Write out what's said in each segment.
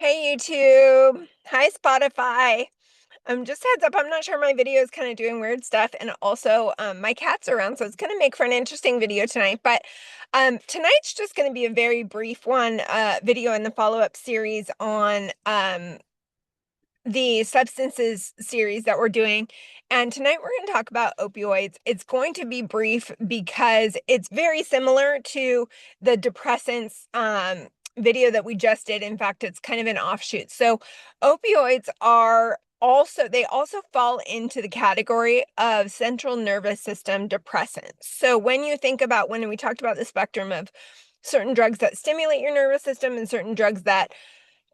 Hey YouTube. Hi Spotify. Just heads up, I'm not sure my video is kind of doing weird stuff, and also my cat's around, so it's gonna make for an interesting video tonight. But tonight's just gonna be a very brief one video in the follow-up series on the substances series that we're doing. And tonight we're going to talk about opioids. It's going to be brief because it's very similar to the depressants video that we just did. In fact, it's kind of an offshoot. So opioids are they also fall into the category of central nervous system depressants. So when you think about, when we talked about the spectrum of certain drugs that stimulate your nervous system and certain drugs that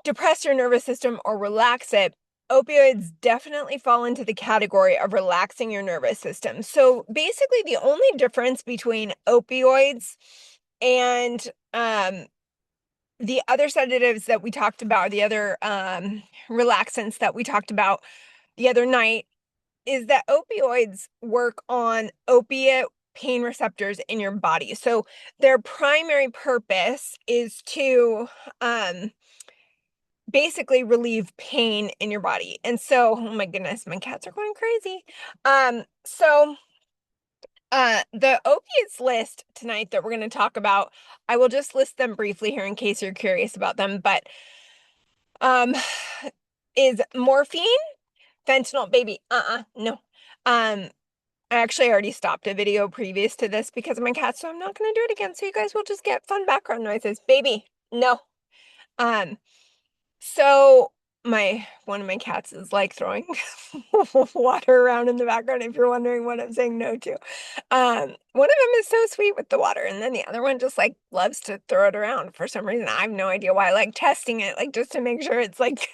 depress your nervous system or relax it, opioids definitely fall into the category of relaxing your nervous system. So basically, the only difference between opioids and the other sedatives that we talked about, the other relaxants that we talked about the other night, is that opioids work on opiate pain receptors in your body. So their primary purpose is to basically relieve pain in your body. And so, oh my goodness, my cats are going crazy. The opiates list tonight that we're going to talk about, I will just list them briefly here in case you're curious about them, but um is morphine, fentanyl, baby, no. I actually already stopped a video previous to this because of my cats, so I'm not going to do it again. So you guys will just get fun background noises. Baby, no. Um So one of my cats is like throwing water around in the background, if you're wondering what I'm saying no to. One of them is so sweet with the water, and then the other one just like loves to throw it around for some reason. I have no idea why. Like testing it, like just to make sure it's like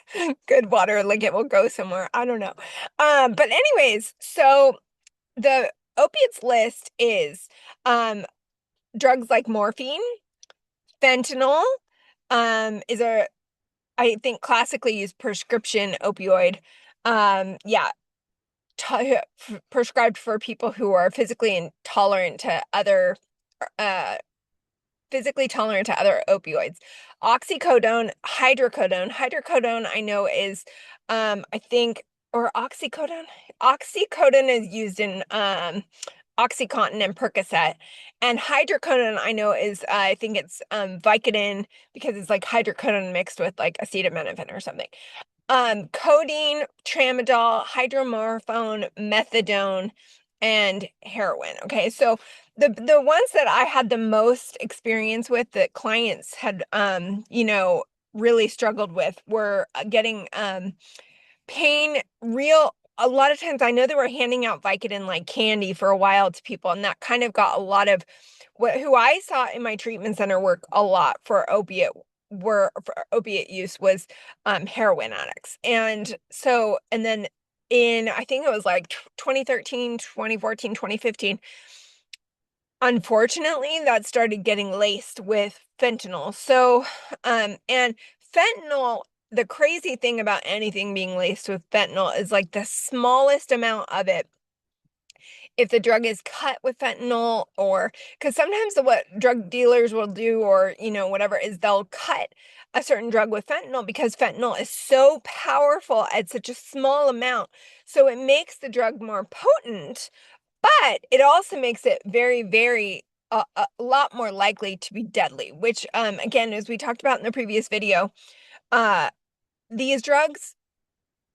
good water, like it will go somewhere. I don't know. But anyways, so the opiates list is drugs like morphine, fentanyl, is a I think classically used prescription opioid. Yeah, prescribed for people who are uh, physically tolerant to other opioids. Oxycodone, hydrocodone. Hydrocodone I know is, I think, or oxycodone. Oxycodone is used in OxyContin and Percocet, and hydrocodone I know is, I think it's Vicodin, because it's like hydrocodone mixed with like acetaminophen or something. Codeine, tramadol, hydromorphone, methadone, and heroin. Okay, so the ones that I had the most experience with, that clients had really struggled with, were getting pain real. A lot of times I know they were handing out Vicodin like candy for a while to people, and that kind of got a lot of who I saw in my treatment center work a lot for opiate use was heroin addicts. And so, and then in, I think it was like 2013, 2014, 2015, unfortunately that started getting laced with fentanyl. So and fentanyl, the crazy thing about anything being laced with fentanyl is like the smallest amount of it, if the drug is cut with fentanyl, or because sometimes what drug dealers will do, or whatever, is they'll cut a certain drug with fentanyl because fentanyl is so powerful at such a small amount, so it makes the drug more potent, but it also makes it very, very a lot more likely to be deadly, which again, as we talked about in the previous video, uh these drugs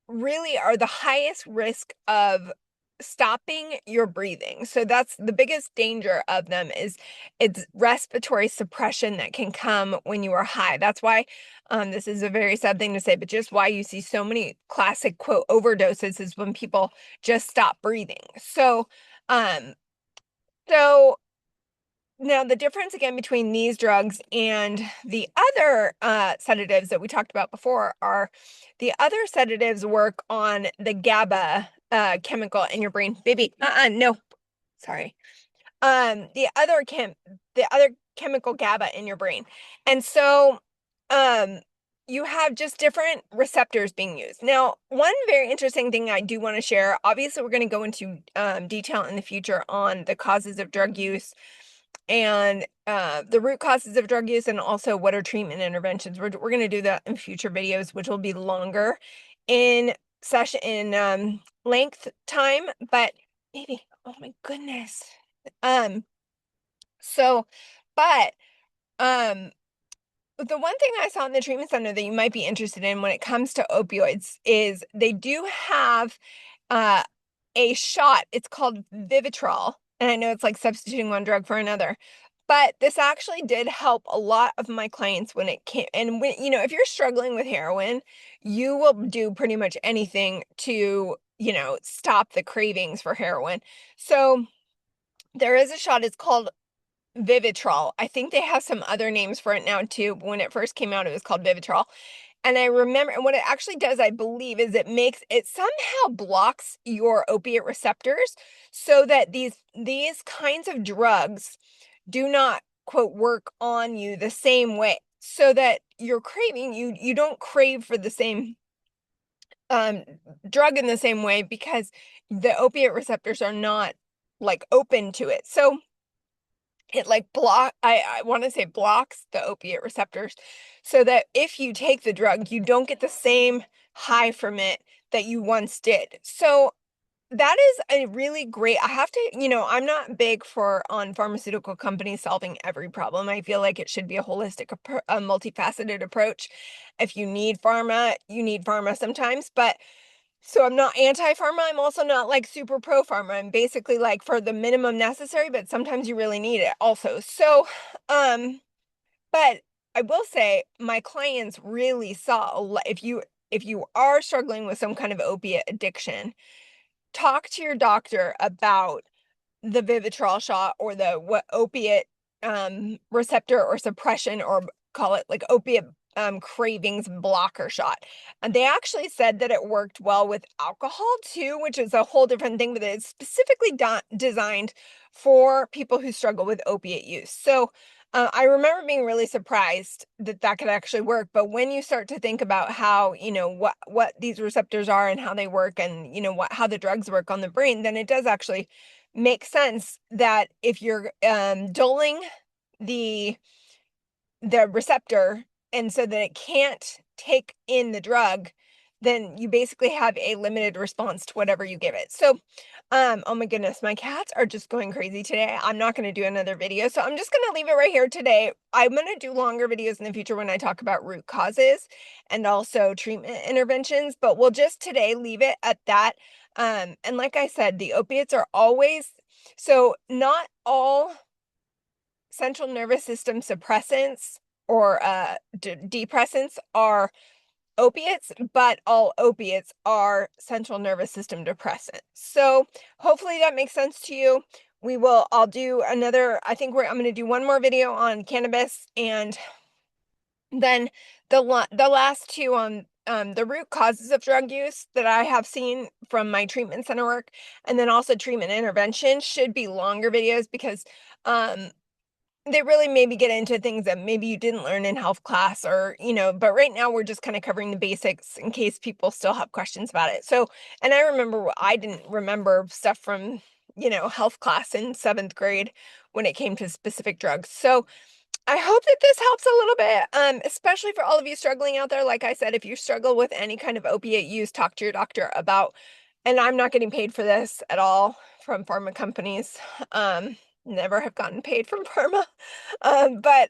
really are the highest risk of stopping your breathing. So that's the biggest danger of them, is it's respiratory suppression that can come when you are high. That's why this is a very sad thing to say, but just why you see so many classic quote overdoses is when people just stop breathing. Um so now, the difference again between these drugs and the other sedatives that we talked about before are, the other sedatives work on the GABA chemical in your brain. Baby, no, sorry. The other chemical GABA in your brain. And so um you have just different receptors being used. Now, one very interesting thing I do want to share, obviously we're going to go into detail in the future on the causes of drug use and the root causes of drug use, and also what are treatment interventions. We're going to do that in future videos, which will be longer in length time, but maybe, oh my goodness. Um, so, but, um, the one thing I saw in the treatment center that you might be interested in when it comes to opioids is they do have uh, a shot. It's called Vivitrol. And I know it's like substituting one drug for another. But this actually did help a lot of my clients when it came. And when, if you're struggling with heroin, you will do pretty much anything to, stop the cravings for heroin. So there is a shot. It's called Vivitrol. I think they have some other names for it now too. But when it first came out, it was called Vivitrol. And I remember, and what it actually does, I believe, is it somehow blocks your opiate receptors so that these kinds of drugs do not, quote, work on you the same way. So that you're craving, you don't crave for the same um drug in the same way because the opiate receptors are not like open to it. So it like I want to say blocks the opiate receptors so that if you take the drug, you don't get the same high from it that you once did. So that is a really great, I have to, I'm not big on pharmaceutical companies solving every problem. I feel like it should be a holistic, a multifaceted approach. If you need pharma, you need pharma sometimes, but so I'm not anti-pharma, I'm also not, like, super pro-pharma, I'm basically, like, for the minimum necessary, but sometimes you really need it also. So, um, but I will say my clients really saw a lot if you are struggling with some kind of opiate addiction, talk to your doctor about the Vivitrol shot or the what opiate, receptor or suppression, or call it like opiate, cravings blocker shot. And they actually said that it worked well with alcohol too, which is a whole different thing, but it's specifically designed for people who struggle with opiate use. So, I remember being really surprised that that could actually work, but when you start to think about how, what these receptors are and how they work and, how the drugs work on the brain, then it does actually make sense that if you're, dulling the receptor and so that it can't take in the drug, then you basically have a limited response to whatever you give it. So, oh my goodness, my cats are just going crazy today. I'm not going to do another video, so I'm just going to leave it right here today. I'm going to do longer videos in the future when I talk about root causes and also treatment interventions, but we'll just today leave it at that. And like I said, the opiates are always, so not all central nervous system suppressants or depressants are opiates, but all opiates are central nervous system depressants. So hopefully that makes sense to you. I'll do another, I think I'm going to do one more video on cannabis, and then the last two on the root causes of drug use that I have seen from my treatment center work, and then also treatment intervention should be longer videos because um they really maybe get into things that maybe you didn't learn in health class, or, but right now we're just kind of covering the basics in case people still have questions about it. So, and I remember I didn't remember stuff from, health class in 7th grade when it came to specific drugs. So I hope that this helps a little bit, especially for all of you struggling out there. Like I said, if you struggle with any kind of opiate use, talk to your doctor about, and I'm not getting paid for this at all from pharma companies. Never have gotten paid from pharma. But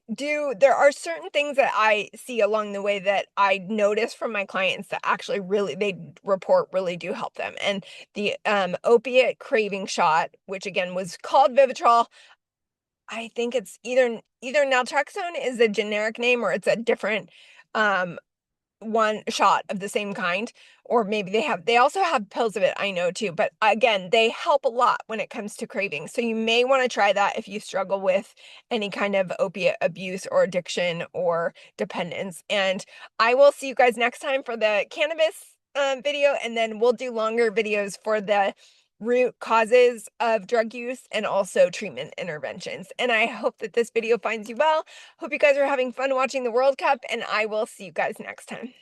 there are certain things that I see along the way that I notice from my clients that actually really, they report really do help them. And the opiate craving shot, which again was called Vivitrol, I think it's either naltrexone is a generic name or it's a different um one shot of the same kind, or maybe they also have pills of it, I know too, but again, they help a lot when it comes to cravings. So you may want to try that if you struggle with any kind of opiate abuse or addiction or dependence. And I will see you guys next time for the cannabis video, and then we'll do longer videos for the root causes of drug use and also treatment interventions. And I hope that this video finds you well. Hope you guys are having fun watching the World Cup, and I will see you guys next time.